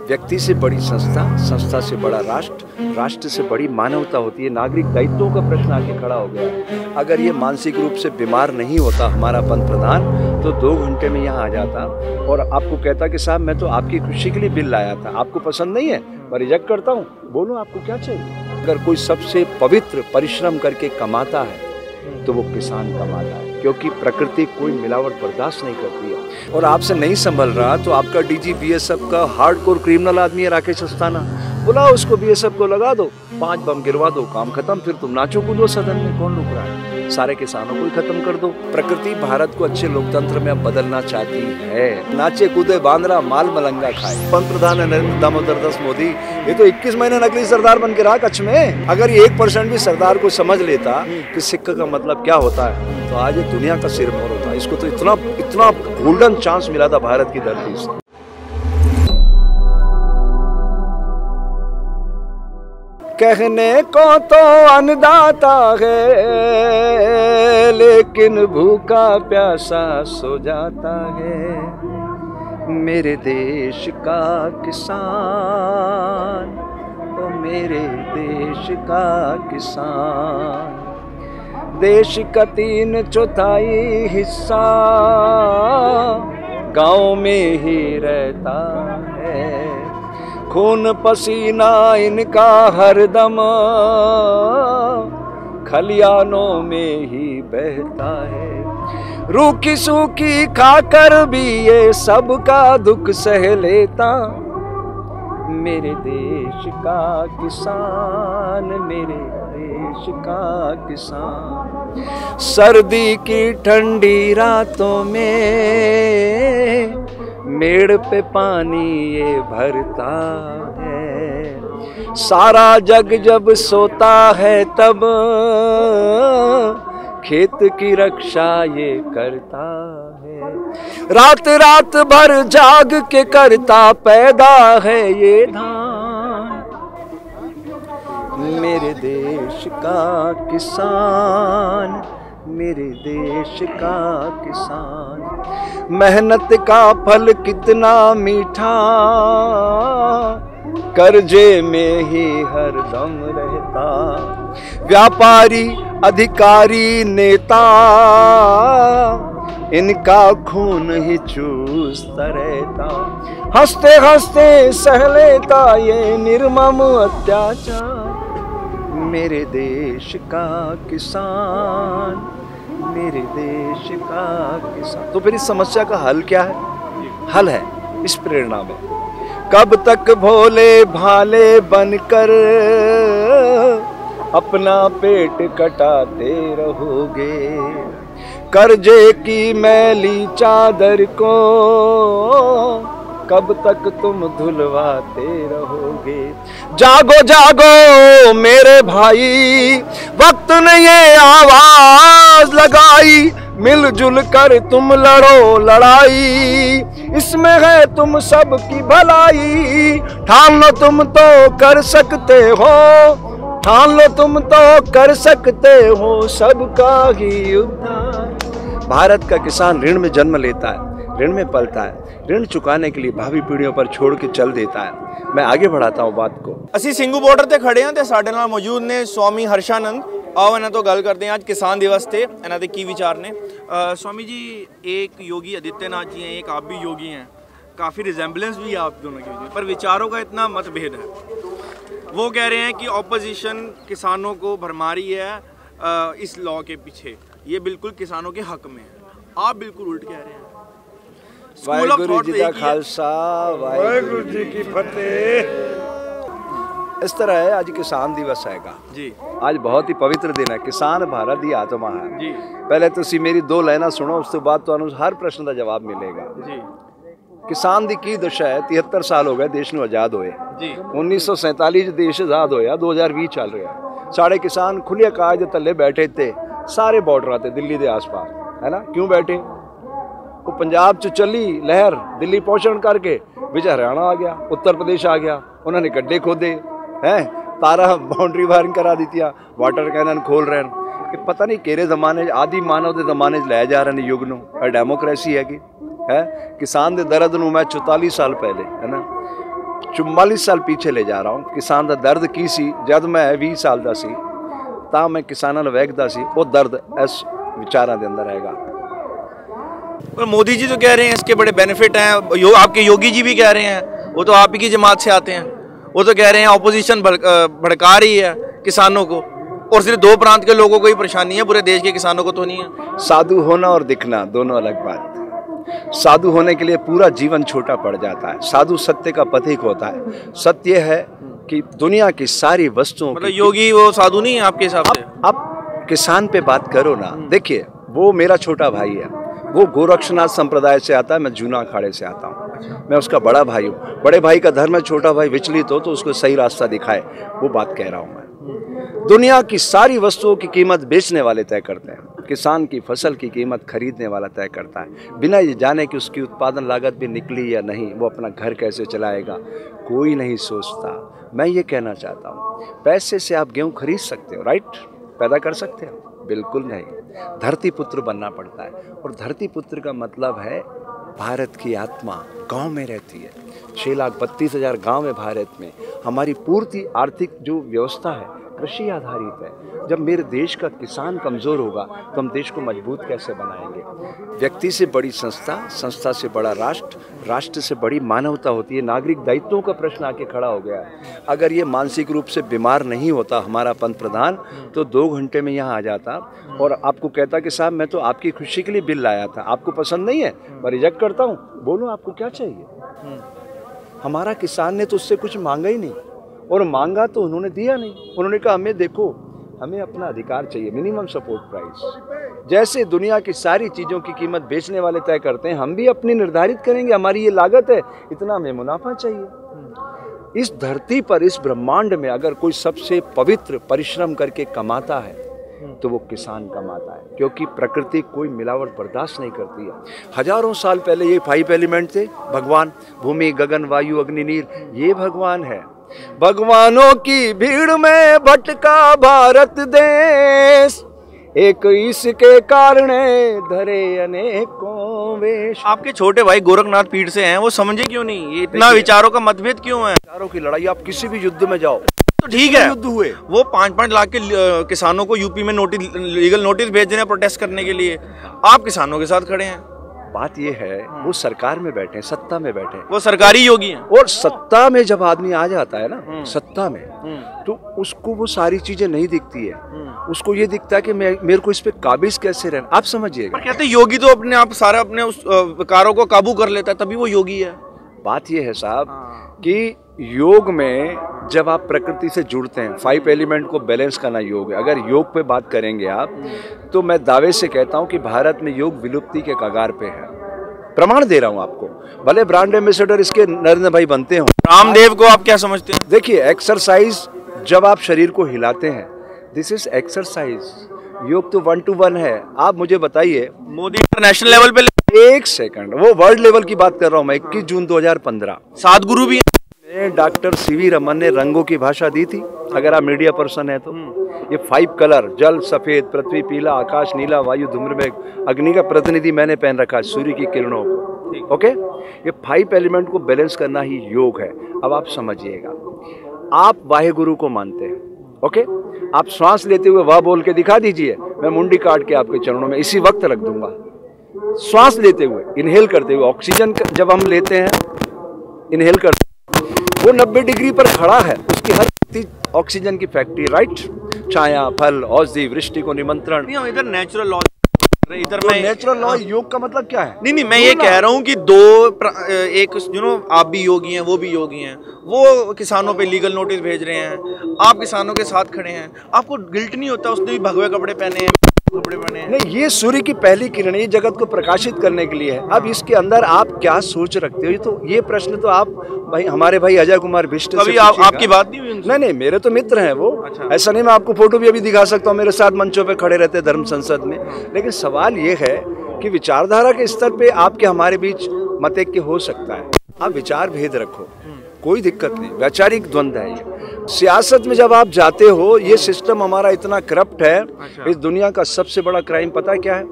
व्यक्ति से बड़ी संस्था, संस्था से बड़ा राष्ट्र, राष्ट्र से बड़ी मानवता होती है। नागरिक दायित्वों का प्रश्न आके खड़ा हो गया। अगर ये मानसिक रूप से बीमार नहीं होता हमारा पंत प्रधान तो 2 घंटे में यहाँ आ जाता और आपको कहता कि साहब मैं तो आपकी खुशी के लिए बिल लाया था, आपको पसंद नहीं है, मैं रिजेक्ट करता हूँ, बोलो आपको क्या चाहिए। अगर कोई सबसे पवित्र परिश्रम करके कमाता है तो वो किसान कमाता है, क्योंकि प्रकृति कोई मिलावट बर्दाश्त नहीं करती है। और आपसे नहीं संभल रहा तो आपका डीजी बीएसएफ का हार्डकोर क्रिमिनल आदमी है राकेश अस्थाना, बुलाओ उसको, बीएसएफ को लगा दो, 5 बम गिरवा दो, काम खत्म। फिर तुम नाचो कूदो सदन में, कौन रुक रहा है? सारे किसानों को ही खत्म कर दो। प्रकृति भारत को अच्छे लोकतंत्र में अब बदलना चाहती है। नाचे कूदे बांद्रा, माल मलंगा खाए। पंत प्रधान है नरेंद्र दामोदर दास मोदी, ये तो 21 महीने नकली सरदार बन के रहा कच्छ में। अगर ये 1% भी सरदार को समझ लेता कि सिक्के का मतलब क्या होता है तो आज ये दुनिया का सिरमौर होता। इसको तो इतना गोल्डन चांस मिला था भारत की धरती से। कहने को तो अन्नदाता है लेकिन भूखा प्यासा सो जाता है। मेरे देश का किसान, ओ मेरे देश का किसान, देश का 3/4 हिस्सा गांव में ही रहता है। खून पसीना इनका हरदम खलियानों में ही बहता है। रूखी सूखी खाकर भी ये सबका दुख सह लेता। मेरे देश का किसान, मेरे देश का किसान, सर्दी की ठंडी रातों में मेड़ पे पानी ये भरता है। सारा जग जब सोता है तब खेत की रक्षा ये करता है। रात रात भर जाग के करता पैदा है ये धान। मेरे देश का किसान, मेरे देश का किसान, मेहनत का फल कितना मीठा, कर्जे में ही हरदम रहता। व्यापारी अधिकारी नेता इनका खून ही चूसता रहता। हंसते हंसते सह लेता ये निर्मम अत्याचार। मेरे देश का किसान, मेरे देश का किसान। तो फिर इस समस्या का हल क्या है? हल है इस प्रेरणा में। कब तक भोले भाले बनकर अपना पेट कटाते रहोगे? कर्जे की मैली चादर को कब तक तुम धुलवाते रहोगे? जागो जागो मेरे भाई, वक्त ने ये आवाज लगाई। मिलजुल कर तुम लड़ो लड़ाई, इसमें है तुम सब की भलाई। ठान लो तुम तो कर सकते हो, ठान लो तुम तो कर सकते हो सबका ही उद्धार। भारत का किसान ऋण में जन्म लेता है, ऋण में पलता है, ऋण चुकाने के लिए भावी पीढ़ियों पर छोड़ के चल देता है। मैं आगे बढ़ाता हूँ बात को। ਅਸੀਂ ਸਿੰਘੂ ਬਾਰਡਰ ਤੇ ਖੜੇ ਹਾਂ ਤੇ ਸਾਡੇ ਨਾਲ ਮੌਜੂਦ ਨੇ स्वामी हर्षानंद। आओ ਇਹਨਾਂ ਤੋਂ ਗੱਲ ਕਰਦੇ हैं। आज किसान दिवस थे, ਇਹਨਾਂ ਦੇ ਕੀ ਵਿਚਾਰ ਨੇ। स्वामी जी, एक योगी आदित्यनाथ जी हैं, एक आप भी योगी हैं, काफ़ी रिजेम्बलेंस भी है आप दोनों के बीच, पर विचारों का इतना मतभेद है। वो कह रहे हैं कि ऑपोजिशन किसानों को भरमा रही है इस लॉ के पीछे, ये बिल्कुल किसानों के हक में है। आप बिल्कुल उल्ट कह रहे हैं। वाहिगुरु जी का खालसा, वाहिगुरु जी की फतेह। इस तरह है, आज किसान दिवस हैगा जी। आज बहुत ही पवित्र दिन है। किसान भारत की आत्मा है जी। पहले तुसी मेरी 2 लाइना सुनो, उसके बाद तो हर प्रश्न का जवाब मिलेगा जी। किसान दी की दशा है। 73 साल हो गए देश नूं आज़ाद होए जी। 1947 देश आज़ाद होया, 2020 चल रहा। साढ़े किसान खुले आकाश के थले बैठे थे, सारे बॉर्डर ते दिल्ली के आस पास, है ना। क्यों बैठे? वो पंजाब च चली लहर, दिल्ली पहुँचने करके विच हरियाणा आ गया, उत्तर प्रदेश आ गया, उन्होंने गड्ढे खोदे हैं, तारा बाउंड्री वायरिंग करा दी, वाटर कैनन खोल रहे हैं। कि पता नहीं केरे जमाने आदि मानव के जमाने लै जा रहे हैं युग नूं। डेमोक्रेसी हैगी है। किसान के दर्द नूं मैं 44 साल पहले, है ना, 44 साल पीछे ले जा रहा हूँ। किसान दा दर्द की सी जब मैं 20 साल दा सी, ਤਾਂ मैं किसानां ਨੂੰ ਵੇਖਦਾ ਸੀ, वो दर्द इस विचारां दे अंदर रहेगा। पर मोदी जी तो कह रहे हैं इसके बड़े बेनिफिट हैं, आपके योगी जी भी कह रहे हैं, वो तो आप ही की जमात से आते हैं, वो तो कह रहे हैं ऑपोजिशन भड़का रही है किसानों को, और सिर्फ 2 प्रांत के लोगों को ही परेशानी है, पूरे देश के किसानों को तो नहीं है। साधु होना और दिखना दोनों अलग बात है। साधु होने के लिए पूरा जीवन छोटा पड़ जाता है। साधु सत्य का प्रतीक होता है। सत्य है कि दुनिया की सारी वस्तुओं, मतलब योगी वो साधु नहीं है आपके हिसाब से? आप किसान पे बात करो ना। देखिए, वो मेरा छोटा भाई है, वो गोरक्षनाथ संप्रदाय से आता है, मैं जूना अखाड़े से आता हूँ, मैं उसका बड़ा भाई हूँ। बड़े भाई का धर्म है, छोटा भाई विचलित हो तो उसको सही रास्ता दिखाए, वो बात कह रहा हूँ मैं। दुनिया की सारी वस्तुओं की कीमत बेचने वाले तय करते हैं, किसान की फसल की कीमत खरीदने वाला तय करता है, बिना ये जाने कि उसकी उत्पादन लागत भी निकली या नहीं, वो अपना घर कैसे चलाएगा, कोई नहीं सोचता। मैं ये कहना चाहता हूँ, पैसे से आप गेहूँ खरीद सकते हो, राइट, पैदा कर सकते हो, बिल्कुल नहीं। धरती पुत्र बनना पड़ता है, और धरती पुत्र का मतलब है भारत की आत्मा गांव में रहती है। 6,32,000 गांव है भारत में। हमारी पूर्ति आर्थिक जो व्यवस्था है कृषि आधारित है। जब मेरे देश का किसान कमज़ोर होगा तो हम देश को मजबूत कैसे बनाएंगे? व्यक्ति से बड़ी संस्था, संस्था से बड़ा राष्ट्र, राष्ट्र से बड़ी मानवता होती है। नागरिक दायित्वों का प्रश्न आके खड़ा हो गया है। अगर ये मानसिक रूप से बीमार नहीं होता हमारा पंत प्रधान तो 2 घंटे में यहाँ आ जाता और आपको कहता कि साहब मैं तो आपकी खुशी के लिए बिल लाया था, आपको पसंद नहीं है, मैं रिजेक्ट करता हूँ, बोलो आपको क्या चाहिए। हमारा किसान ने तो उससे कुछ मांगा ही नहीं, और मांगा तो उन्होंने दिया नहीं। उन्होंने कहा हमें देखो, हमें अपना अधिकार चाहिए, मिनिमम सपोर्ट प्राइस। जैसे दुनिया की सारी चीज़ों की कीमत बेचने वाले तय करते हैं, हम भी अपनी निर्धारित करेंगे, हमारी ये लागत है, इतना हमें मुनाफा चाहिए। इस धरती पर, इस ब्रह्मांड में अगर कोई सबसे पवित्र परिश्रम करके कमाता है तो वो किसान कमाता है, क्योंकि प्रकृति कोई मिलावट बर्दाश्त नहीं करती है। हजारों साल पहले ये 5 एलिमेंट थे भगवान, भूमि गगन वायु अग्नि नीर, ये भगवान है। भगवानों की भीड़ में भटका भारत देश, एक इसके कारण धरे अनेकों वेश। आपके छोटे भाई गोरखनाथ पीठ से हैं, वो समझे क्यों नहीं? ये इतना विचारों का मतभेद क्यों है? विचारों की लड़ाई, आप किसी भी युद्ध में जाओ तो ठीक है, युद्ध हुए, वो 5-5 लाख के किसानों को यूपी में लीगल नोटिस भेज रहे हैं प्रोटेस्ट करने के लिए, आप किसानों के साथ खड़े हैं। बात ये है, वो सरकार में बैठे, सत्ता में बैठे, वो सरकारी योगी हैं। और सत्ता में जब आदमी आ जाता है ना, सत्ता में, तो उसको वो सारी चीजें नहीं दिखती है। उसको ये दिखता है कि मेरे को इस पे काबिज कैसे रहना। आप समझिएगा, कहते योगी तो अपने आप सारा अपने उस विकारों को काबू कर लेता है, तभी वो योगी है। बात ये है साहब कि योग में जब आप प्रकृति से जुड़ते हैं, 5 एलिमेंट को बैलेंस करना योग है। अगर योग पे बात करेंगे आप, तो मैं दावे से कहता हूं कि भारत में योग विलुप्ति के कगार पे है। प्रमाण दे रहा हूं आपको, भले ब्रांड एम्बेसडर इसके नरेंद्र भाई बनते हो। रामदेव को आप क्या समझते हैं? देखिए, एक्सरसाइज जब आप शरीर को हिलाते हैं, दिस इज एक्सरसाइज। योग तो 1 to 1 है। आप मुझे बताइए, मोदी इंटरनेशनल लेवल पे, एक सेकंड, वो वर्ल्ड लेवल की बात कर रहा हूं मैं। 21 जून 2015 सदगुरु भी डॉक्टर सीवी रमन ने रंगों की भाषा दी थी। अगर आप मीडिया पर्सन है तो ये 5 कलर, जल सफेद, पृथ्वी पीला, आकाश नीला, वायु धूम्रमेघ, अग्नि का प्रतिनिधि मैंने पहन रखा है, सूर्य की किरणों को। ओके, ये 5 एलिमेंट को बैलेंस करना ही योग है। अब आप समझिएगा, आप वाहेगुरु को मानते हैं, ओके, आप श्वास लेते हुए वाह बोल के दिखा दीजिए, मैं मुंडी काट के आपके चरणों में इसी वक्त रख दूंगा। श्वास लेते हुए, इनहेल करते हुए, ऑक्सीजन जब हम लेते हैं, इनहेल करते, वो 90 डिग्री पर खड़ा है, उसकी हर ऑक्सीजन की फैक्ट्री, राइट। छाया, फल, औषधि, वृष्टि को निमंत्रण। नहीं, इधर नेचुरल लॉ, इधर तो नेचुरल लॉ, योग का मतलब क्या है? नहीं, मैं ये कह रहा हूँ कि एक आप भी योगी हैं, वो भी योगी हैं, वो किसानों पे लीगल नोटिस भेज रहे हैं, आप किसानों के साथ खड़े हैं, आपको गिल्ट नहीं होता? उसने भी भगवे कपड़े पहने हैं, कपड़े पहने हैं। नहीं, ये सूर्य की पहली किरण, ये जगत को प्रकाशित करने के लिए है। अब इसके अंदर आप क्या सोच रखते हो? ये प्रश्न तो आप भाई, हमारे भाई अजय कुमार बिष्ट से आपकी बात नहीं हुई उनसे? नहीं, मेरे तो मित्र हैं वो। अच्छा। ऐसा नहीं, मैं आपको फोटो भी अभी दिखा सकता हूँ, मेरे साथ मंचों पे खड़े रहते धर्म संसद में। लेकिन सवाल ये है कि विचारधारा के स्तर पे आपके हमारे बीच मत ऐक्य हो सकता है, आप विचार भेद रखो, कोई दिक्कत नहीं, वैचारिक द्वंद्व है ये। सियासत में जब आप जाते हो, ये सिस्टम हमारा इतना करप्ट है। इस दुनिया का सबसे बड़ा क्राइम पता है क्या है?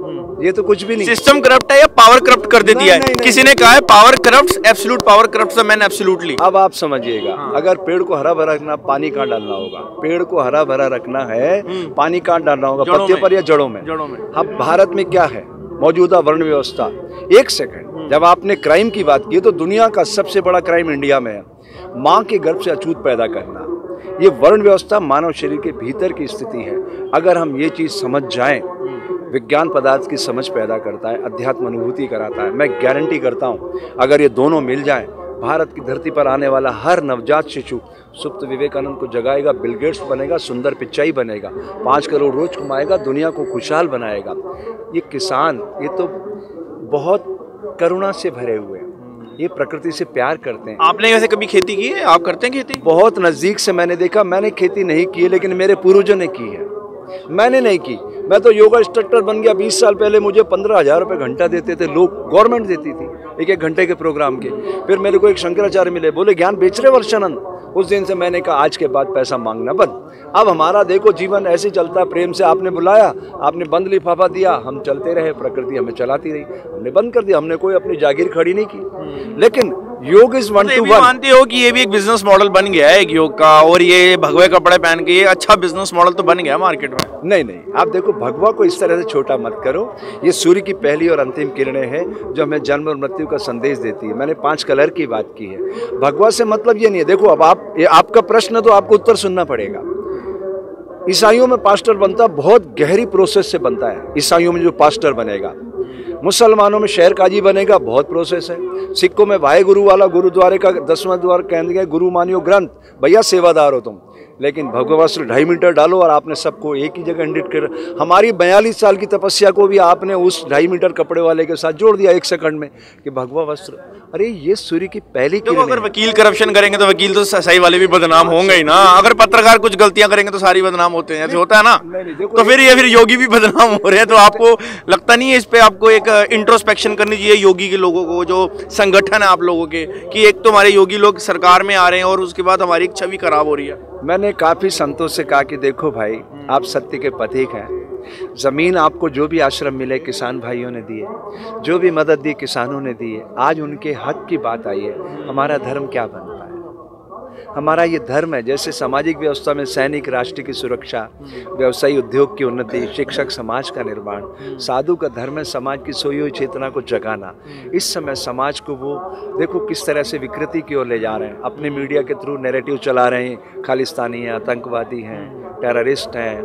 ये तो कुछ भी नहीं। सिस्टम करप्ट है या पावर करप्ट कर देती है? किसी ने कहा है power corrupts, absolute power corrupts the man absolutely. अब आप समझिएगा, अगर पेड़ को हरा भरा रखना, पानी कहाँ डालना होगा? पेड़ को हरा भरा रखना है, पानी कहाँ डालना होगा? पत्ते पर या जड़ों में? अब भारत में क्या है? मौजूदा वर्ण व्यवस्था। एक सेकंड, जब आपने क्राइम की बात की तो दुनिया का सबसे बड़ा क्राइम इंडिया में है माँ के गर्भ से अछूत पैदा करना। ये वर्ण व्यवस्था मानव शरीर के भीतर की स्थिति है। अगर हम ये चीज समझ जाएं, विज्ञान पदार्थ की समझ पैदा करता है, अध्यात्म अनुभूति कराता है। मैं गारंटी करता हूँ, अगर ये दोनों मिल जाएं, भारत की धरती पर आने वाला हर नवजात शिशु सुप्त विवेकानंद को जगाएगा, बिल गेट्स बनेगा, सुंदर पिचाई बनेगा, 5 करोड़ रोज कमाएगा, दुनिया को खुशहाल बनाएगा। ये किसान, ये तो बहुत करुणा से भरे हुए हैं, ये प्रकृति से प्यार करते हैं। आपने वैसे कभी खेती की है? आप करते हैं खेती? बहुत नजदीक से मैंने देखा। मैंने खेती नहीं की है, लेकिन मेरे पूर्वजों ने की है। मैंने नहीं की। मैं तो योगा इंस्ट्रक्टर बन गया 20 साल पहले। मुझे 15,000 रुपये घंटा देते थे लोग, गवर्नमेंट देती थी एक घंटे के प्रोग्राम के। फिर मेरे को एक शंकराचार्य मिले, बोले ज्ञान बेच रहे वर्षानंद। उस दिन से मैंने कहा आज के बाद पैसा मांगना बंद। अब हमारा देखो जीवन ऐसे चलता, प्रेम से आपने बुलाया, आपने बंद लिफाफा दिया, हम चलते रहे, प्रकृति हमें चलाती रही, हमने बंद कर दिया। हमने कोई अपनी जागीर खड़ी नहीं की। लेकिन योग इज 1 to 1। मानते हो कि ये भी एक बिजनेस मॉडल बन गया है एक योग का, और ये भगवे कपड़े पहन के ये अच्छा बिजनेस मॉडल तो बन गया मार्केट में? नहीं, आप देखो, भगवा को इस तरह से छोटा मत करो। ये सूर्य की पहली और अंतिम किरणें हैं जो हमें जन्म और मृत्यु का संदेश देती है। मैंने 5 कलर की बात की है। भगवा से मतलब ये नहीं है। देखो, अब ये आपका प्रश्न, तो आपको उत्तर सुनना पड़ेगा। ईसाइयों में पास्टर बनता बहुत गहरी प्रोसेस से बनता है। ईसाइयों में जो पास्टर बनेगा, मुसलमानों में शहर काजी बनेगा, बहुत प्रोसेस है। सिखों में वाहे गुरु वाला, गुरुद्वारे का 10वां द्वार कहेंगे, गुरु मानियो ग्रंथ, भैया सेवादार हो तुम। लेकिन भगवस्त्र 2.5 मीटर डालो और आपने सबको एक ही जगह इंडिट कर। हमारी 42 साल की तपस्या को भी आपने उस 2.5 मीटर कपड़े वाले के साथ जोड़ दिया 1 सेकंड में कि भगवा वस्त्र। अरे ये सूर्य की पहली किरण है। अगर वकील करप्शन करेंगे तो वकील तो सही वाले भी बदनाम होंगे ही ना। अगर पत्रकार कुछ गलतियां करेंगे तो सारी बदनाम होते हैं, ऐसे होता है ना? तो फिर योगी भी बदनाम हो रहे हैं। तो आपको लगता नहीं है इस पे आपको एक इंट्रोस्पेक्शन करनी चाहिए योगी के लोगों को, जो संगठन है आप लोगों के, कि एक तो हमारे योगी लोग सरकार में आ रहे हैं और उसके बाद हमारी छवि खराब हो रही है? मैंने काफ़ी संतों से कहा कि देखो भाई, आप सत्य के पथिक हैं। ज़मीन आपको जो भी आश्रम मिले किसान भाइयों ने दिए, जो भी मदद दी किसानों ने दी है। आज उनके हक की बात आई है। हमारा धर्म क्या बनता है? हमारा ये धर्म है। जैसे सामाजिक व्यवस्था में सैनिक राष्ट्र की सुरक्षा, व्यवसायी उद्योग की उन्नति, शिक्षक समाज का निर्माण, साधु का धर्म है समाज की सोई हुई चेतना को जगाना। इस समय समाज को वो देखो किस तरह से विकृति की ओर ले जा रहे हैं। अपने मीडिया के थ्रू नैरेटिव चला रहे हैं, खालिस्तानी हैं, आतंकवादी हैं, टेररिस्ट हैं,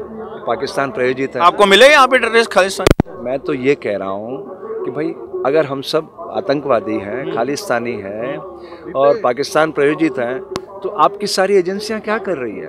पाकिस्तान प्रायोजित है। आपको मिले यहाँ पे टेररिस्ट खालिस्तानी? मैं तो ये कह रहा हूँ कि भाई अगर हम सब आतंकवादी हैं, खालिस्तानी हैं और पाकिस्तान प्रायोजित हैं, तो आपकी सारी एजेंसियां क्या कर रही है?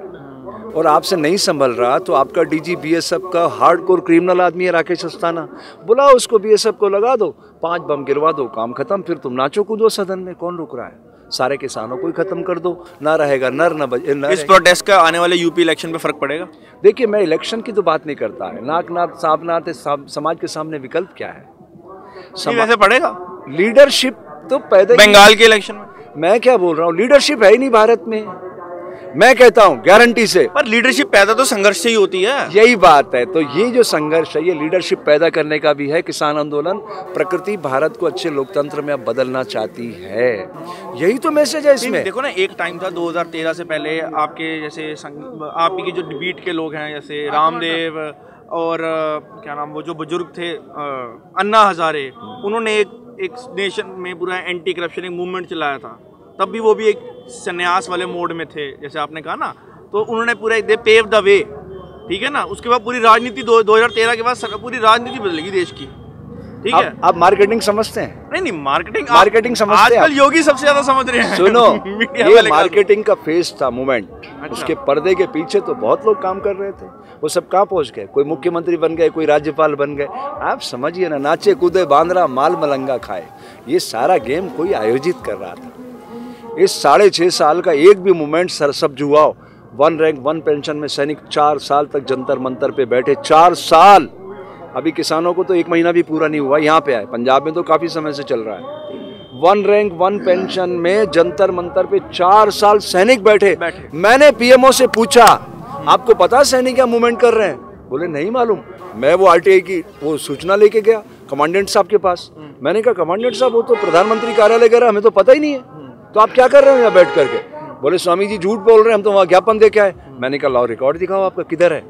और आपसे नहीं संभल रहा तो आपका डीजी बीएसएफ का हार्डकोर क्रिमिनल आदमी है राकेश अस्थाना, बुलाओ उसको, बीएसएफ को लगा ददो, 5 बम गिरवा दो, काम खत्म। फिर तुम नाचो कूदो सदन में, कौन रुक रहा है? सारे किसानों को ही खत्म कर दो, ना रहेगा नर न बजे। इस प्रोटेस्ट का आने वाले यूपी इलेक्शन पे फर्क पड़ेगा? देखिए, मैं इलेक्शन की तो बात नहीं करता है। नाक नाथ सांप नाथ, समाज के सामने विकल्प क्या है? वैसे पड़ेगा लीडरशिप तो पैदा बंगाल के इलेक्शन में। मैं क्या बोल रहा हूँ, लीडरशिप है ही नहीं भारत में। मैं कहता हूँ गारंटी से। पर लीडरशिप पैदा तो संघर्ष से ही होती है। यही बात है। तो ये जो संघर्ष है, ये लीडरशिप पैदा करने का भी है। किसान आंदोलन, प्रकृति भारत को अच्छे लोकतंत्र में अब बदलना चाहती है। यही तो मैसेज है इसमें। देखो ना, एक टाइम था 2013 से पहले, आपके जैसे आपकी जो डिबेट के लोग हैं, जैसे रामदेव और क्या नाम, वो जो बुजुर्ग थे अन्ना हजारे, उन्होंने एक नेशन में पूरा एंटी करप्शन एक मूवमेंट चलाया था। तब भी वो भी एक संन्यास वाले मोड में थे, जैसे आपने कहा ना। तो उन्होंने पूरा दे पेव द वे, ठीक है ना। उसके बाद पूरी राजनीति 2013 के बाद पूरी राजनीति बदलेगी देश की, ठीक है। आप मार्केटिंग समझते हैं? नहीं, मार्केटिंग समझते हैं। आजकल योगी सबसे ज्यादा समझ रहे हैं। सुनो, ये मार्केटिंग का फेज था, मूवमेंट। अच्छा। उसके पर्दे के पीछे तो बहुत लोग काम कर रहे थे। वो सब कहाँ पहुंच गए? कोई मुख्यमंत्री बन गए, कोई राज्यपाल बन गए। आप समझिए ना, नाचे कूदे बांद्रा, माल मलंगा खाए, ये सारा गेम कोई आयोजित कर रहा था। इस 6.5 साल का एक भी मूवमेंट सरसब्ज जुआओ। 1 रैंक 1 पेंशन में सैनिक 4 साल तक जंतर मंतर पे बैठे, 4 साल। अभी किसानों को तो 1 महीना भी पूरा नहीं हुआ। यहाँ पे आए, पंजाब में तो काफी समय से चल रहा है। वन रैंक वन पेंशन में जंतर मंतर पे 4 साल सैनिक बैठे। मैंने पीएमओ से पूछा आपको पता सैनिक क्या मूवमेंट कर रहे हैं? बोले नहीं मालूम। मैं वो आरटीआई की वो सूचना लेके गया कमांडेंट साहब के पास। मैंने कहा कमांडेंट साहब वो तो प्रधानमंत्री कार्यालय कह रहा है, हमें तो पता ही नहीं है, तो आप क्या कर रहे हो यहाँ बैठ करके? बोले स्वामी जी झूठ बोल रहे हैं, हम तो वहाँ ज्ञापन दे के आए। मैंने कहा लाओ रिकॉर्ड दिखाओ आपका किधर है।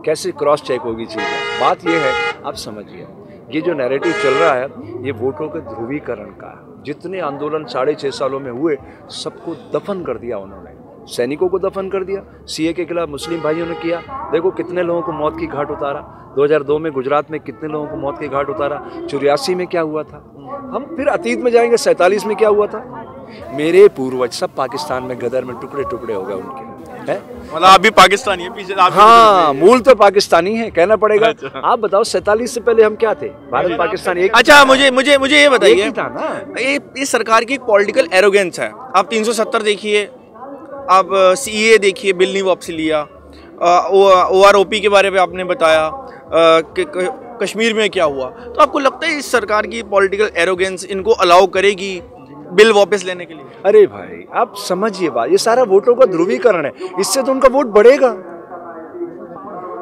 कैसे क्रॉस चेक होगी चीज़ें? बात ये है, आप समझिए ये जो नैरेटिव चल रहा है ये वोटों के ध्रुवीकरण का है। जितने आंदोलन 6.5 सालों में हुए सबको दफन कर दिया उन्होंने। सैनिकों को दफन कर दिया, सीए के खिलाफ मुस्लिम भाइयों ने किया, देखो कितने लोगों को मौत की घाट उतारा। 2002 में गुजरात में कितने लोगों को मौत की घाट उतारा। 84 में क्या हुआ था। हम फिर अतीत में जाएंगे, 47 में क्या हुआ था। मेरे पूर्वज सब पाकिस्तान में गदर में टुकड़े टुकड़े हो गए उनके, है मतलब आप भी पाकिस्तानी है पीछे आप? हाँ, मूल तो पाकिस्तानी है, कहना पड़ेगा। अच्छा। आप बताओ 47 से पहले हम क्या थे? भारत पाकिस्तान एक। अच्छा, मुझे ये बताइए था ना, ये सरकार की पॉलिटिकल एरोगेंस है। आप 370 देखिए, आप सीए देखिए, बिल नहीं वापसी लिया, ओआरओपी के बारे में आपने बताया कि कश्मीर में क्या हुआ। तो आपको लगता है इस सरकार की पॉलिटिकल एरोगेंस इनको अलाउ करेगी बिल वापस लेने के लिए? अरे भाई आप समझिए बात, ये सारा वोटों का ध्रुवीकरण है, इससे तो उनका वोट बढ़ेगा।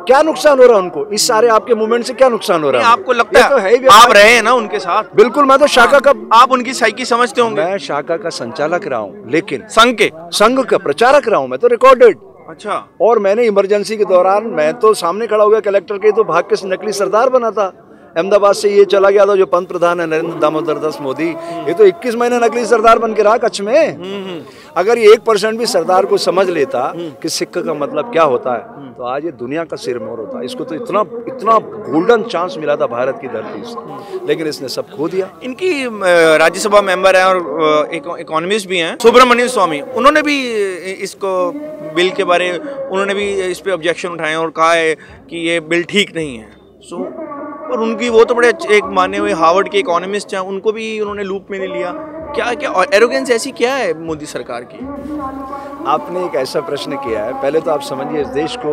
क्या नुकसान हो रहा है उनको? इस सारे आपके मूवमेंट से क्या नुकसान हो रहा है? आपको लगता है, तो है आप रहे हैं ना उनके साथ? बिल्कुल, मैं तो शाखा का, आप उनकी साइकी समझते होंगे। मैं शाखा का संचालक रहा हूँ, लेकिन संघ का प्रचारक रहा हूँ मैं तो, रिकॉर्डेड। अच्छा। और मैंने इमरजेंसी के दौरान मैं तो सामने खड़ा हो गया कलेक्टर के, तो भाग के नकली सरदार बना था। अहमदाबाद से ये चला गया था जो पंत प्रधान है नरेंद्र दामोदर दास मोदी, ये तो 21 महीने नकली सरदार बन के रहा कच्छ में। अगर ये 1% भी सरदार को समझ लेता कि सिक्का का मतलब क्या होता है तो आज ये दुनिया का सिरमौर होता। इसको तो इतना गोल्डन चांस मिला था भारत की धरती से, लेकिन इसने सब खो दिया। इनकी राज्यसभा मेंबर है और इकोनॉमिस्ट भी हैं, सुब्रमण्यम स्वामी, उन्होंने भी इसको बिल के बारे उन्होंने भी इस पे ऑब्जेक्शन उठाए और कहा है कि ये बिल ठीक नहीं है। और उनकी वो तो बड़े एक माने हुए हार्वर्ड के इकोनॉमिस्ट हैं, उनको भी उन्होंने लूप में नहीं लिया। क्या एरोगेंस ऐसी क्या है मोदी सरकार की? आपने एक ऐसा प्रश्न किया है। पहले तो आप समझिए, इस देश को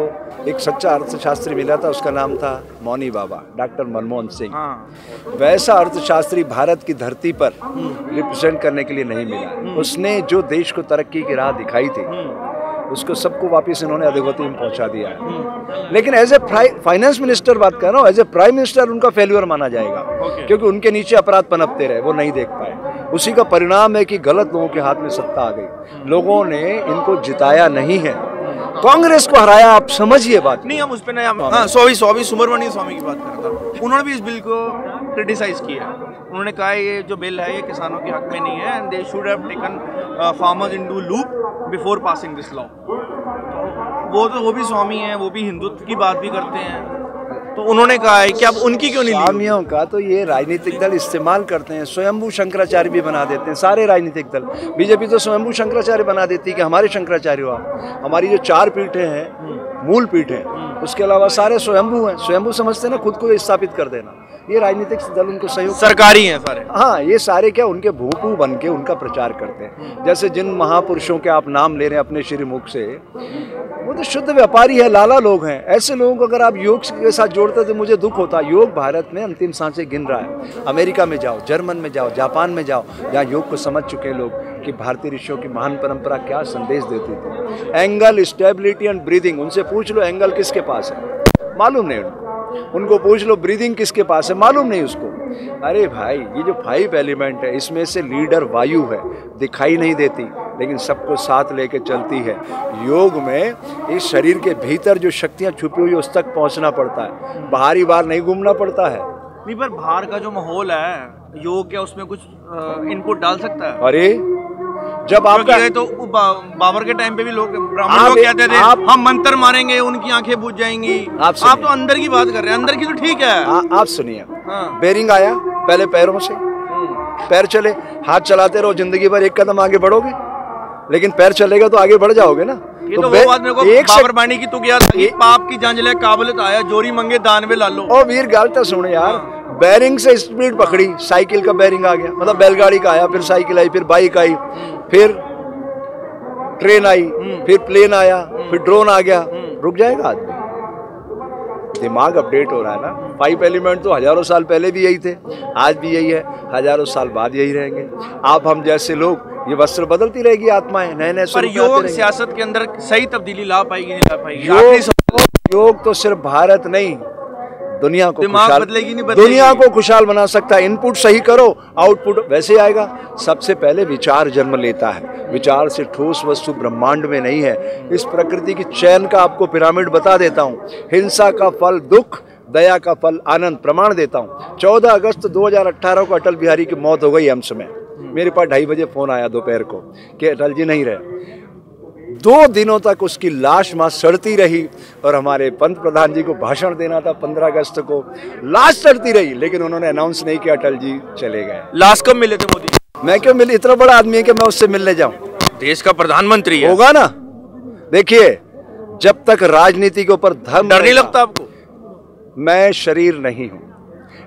एक सच्चा अर्थशास्त्री मिला था, उसका नाम था मौनी बाबा, डॉक्टर मनमोहन सिंह। हाँ। वैसा अर्थशास्त्री भारत की धरती पर रिप्रेजेंट करने के लिए नहीं मिला। उसने जो देश को तरक्की की राह दिखाई थी उसको सबको वापस इन्होंने अधोगति में पहुंचा दिया है। लेकिन एज ए फाइनेंस मिनिस्टर बात कर रहा हूँ, एज ए प्राइम मिनिस्टर उनका फेल्यूर माना जाएगा, क्योंकि उनके नीचे अपराध पनपते रहे, वो नहीं देख पाए। उसी का परिणाम है कि गलत लोगों के हाथ में सत्ता आ गई। लोगों ने इनको जिताया नहीं है, कांग्रेस को हराया। आप समझिए बात। नहीं, हम उस पर नहीं। हाँ, सुब्रमण्यम स्वामी की बात कर रहा था। उन्होंने भी इस बिल को क्रिटिसाइज किया। उन्होंने कहा ये जो बिल है ये किसानों के हक में नहीं है, and they should have taken farmers into loop before passing this law. वो भी स्वामी हैं, वो भी हिंदुत्व की बात भी करते हैं, तो उन्होंने कहा है कि अब उनकी क्यों नहीं ली? स्वामियों का तो ये राजनीतिक दल इस्तेमाल करते हैं, स्वयंभू शंकराचार्य भी बना देते हैं सारे राजनीतिक दल। बीजेपी तो स्वयंभू शंकराचार्य बना देती है कि हमारे शंकराचार्य हो आप। हमारी जो 4 पीठें हैं, मूल पीठें, उसके अलावा सारे स्वयंभू हैं। स्वयंभू समझते हैं ना, खुद को स्थापित कर देना। ये राजनीतिक दल उनको सहयोग, सरकारी हैं सारे। हाँ, ये सारे क्या उनके भूपू बन के उनका प्रचार करते हैं। जैसे जिन महापुरुषों के आप नाम ले रहे हैं अपने श्रीमुख से, वो तो शुद्ध व्यापारी है, लाला लोग हैं। ऐसे लोगों को अगर आप योग के साथ जोड़ते तो मुझे दुख होता। योग भारत में अंतिम सांसें गिन रहा है। अमेरिका में जाओ, जर्मन में जाओ, जापान में जाओ, जहाँ योग को समझ चुके लोग कि भारतीय ऋषियों की महान परंपरा क्या संदेश देती थी। एंगल, स्टेबिलिटी एंड ब्रीदिंग, उनसे पूछ लो एंगल किसके पास है, मालूम नहीं उनको पूछ लो ब्रीदिंग किसके पास है, मालूम नहीं उसको। अरे भाई, ये जो 5 एलिमेंट है इसमें से लीडर वायु है, दिखाई नहीं देती लेकिन सबको साथ लेके चलती है। योग में इस शरीर के भीतर जो शक्तियां छुपी हुई उस तक पहुंचना पड़ता है, बाहरी बार नहीं घूमना पड़ता है। नहीं, पर बाहर का जो माहौल है, योग क्या उसमें कुछ इनपुट डाल सकता है? अरे जब आप गए तो बाबर के टाइम पे भी लोग, ब्राह्मण लोग कहते थे हम मंत्र मारेंगे उनकी आंखें बुझ जाएंगी। आप तो अंदर की बात कर रहे हैं, अंदर की तो ठीक है। आप सुनिए, बेरिंग आया पहले पैरों से, पैर चले, हाथ चलाते रहो, जिंदगी भर एक कदम आगे बढ़ोगे, लेकिन पैर चलेगा तो आगे बढ़ जाओगे ना। ये तो वो बात मेरे को बाबर बाणी की तो याद लगी, पाप की जांजले काबिलियत आया, जोरी मंगे दानवे लालो। ओ वीर गालता सुन यार, बैरिंग से स्पीड पकड़ी, साइकिल का बैरिंग आ गया, मतलब बैलगाड़ी का आया, फिर साइकिल आई, फिर बाइक आई, फिर ट्रेन आई, फिर प्लेन आया, फिर ड्रोन आ गया, रुक जाएगा आदमी? दिमाग अपडेट हो रहा है ना। 5 एलिमेंट तो हजारों साल पहले भी यही थे, आज भी यही है, हजारों साल बाद यही रहेंगे। आप हम जैसे लोग, ये वस्त्र बदलती रहेगी, आत्माएं नए नए पर योग सियासत के अंदर सही तब्दीली ला पाएगी, नहीं ला पाएगी? योग तो सिर्फ भारत नहीं, दुनिया को खुशहाल बदलेगी, नहीं बदलेगी। दुनिया को खुशहाल बना सकता है। इनपुट सही करो, आउटपुट वैसे आएगा। सबसे पहले विचार जन्म लेता है, विचार से ठोस वस्तु ब्रह्मांड में नहीं है। इस प्रकृति की चयन का आपको पिरामिड बता देता हूँ। हिंसा का फल दुख, दया का फल आनंद। प्रमाण देता हूँ। 14 अगस्त 2018 को अटल बिहारी की मौत हो गई एम्स में। मेरे पास 2:30 बजे फोन आया दोपहर को कि अटल जी नहीं रहे। 2 दिनों तक उसकी लाश वहाँ सड़ती रही और हमारे पंत प्रधान जी को भाषण देना था 15 अगस्त को, लाश सड़ती रही, लेकिन उन्होंने अनाउंस नहीं किया अटल जी चले गए। लाश कब मिले थे मोदी? मैं क्यों मिली, इतना बड़ा आदमी है कि मैं उससे मिलने जाऊं? देश का प्रधानमंत्री है, होगा ना। देखिए, जब तक राजनीति के ऊपर धर्म, डर नहीं लगता आपको? मैं शरीर नहीं हूं,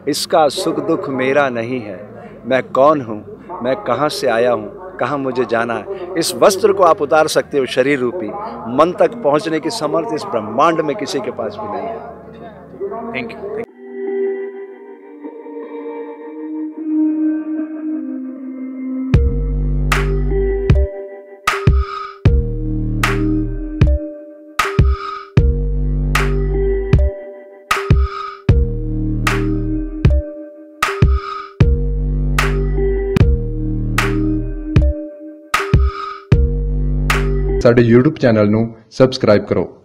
इसका सुख दुख मेरा नहीं है। मैं कौन हूं, मैं कहां से आया हूं, कहाँ मुझे जाना है। इस वस्त्र को आप उतार सकते हो, शरीर रूपी। मन तक पहुंचने की समर्थ इस ब्रह्मांड में किसी के पास भी नहीं है। Thank you. ਸਾਡੇ YouTube ਚੈਨਲ ਨੂੰ ਸਬਸਕ੍ਰਾਈਬ ਕਰੋ।